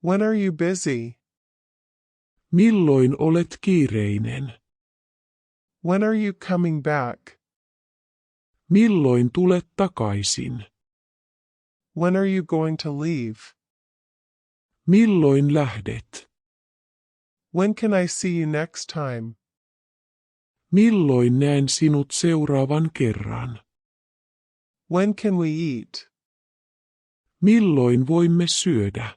When are you busy? Milloin olet kiireinen? When are you coming back? Milloin tulet takaisin? When are you going to leave? Milloin lähdet? When can I see you next time? Milloin näen sinut seuraavan kerran? When can we eat? Milloin voimme syödä?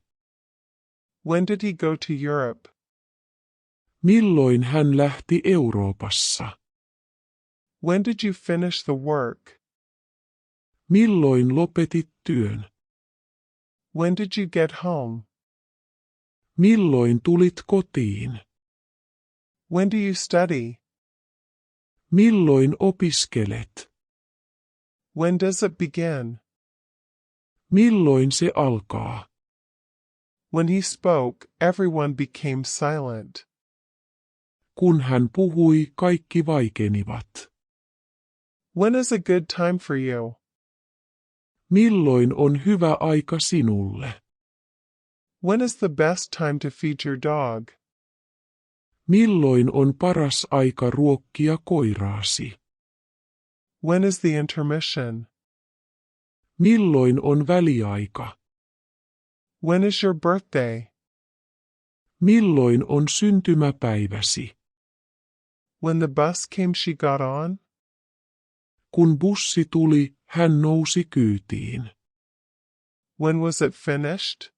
When did he go to Europe? Milloin hän lähti Euroopassa? When did you finish the work? Milloin lopetit työn? When did you get home? Milloin tulit kotiin? When do you study? Milloin opiskelet? When does it begin? Milloin se alkaa? When he spoke, everyone became silent. Kun hän puhui, kaikki vaikenivat. When is a good time for you? Milloin on hyvä aika sinulle? When is the best time to feed your dog? Milloin on paras aika ruokkia koiraasi? When is the intermission? Milloin on väliaika? When is your birthday? Milloin on syntymäpäiväsi? When the bus came, she got on? Kun bussi tuli, hän nousi kyytiin. When was it finished?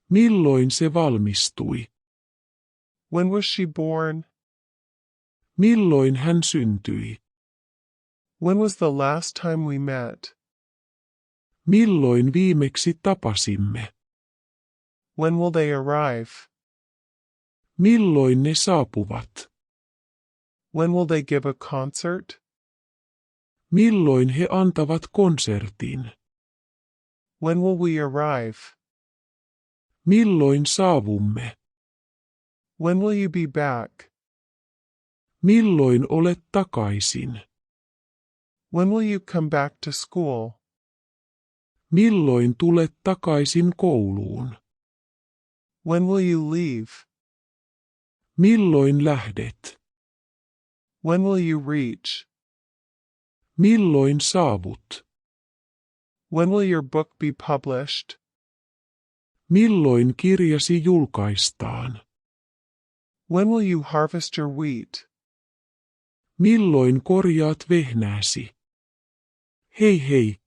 Milloin se valmistui? When was she born? Milloin hän syntyi? When was the last time we met? Milloin viimeksi tapasimme? When will they arrive? Milloin ne saapuvat? When will they give a concert? Milloin he antavat konsertin? When will we arrive? Milloin saavumme? When will you be back? Milloin olet takaisin? When will you come back to school? Milloin tulet takaisin kouluun? When will you leave? Milloin lähdet? When will you reach? Milloin saavut? When will your book be published? Milloin kirjasi julkaistaan? When will you harvest your wheat? Milloin korjaat vehnääsi? Hei hei,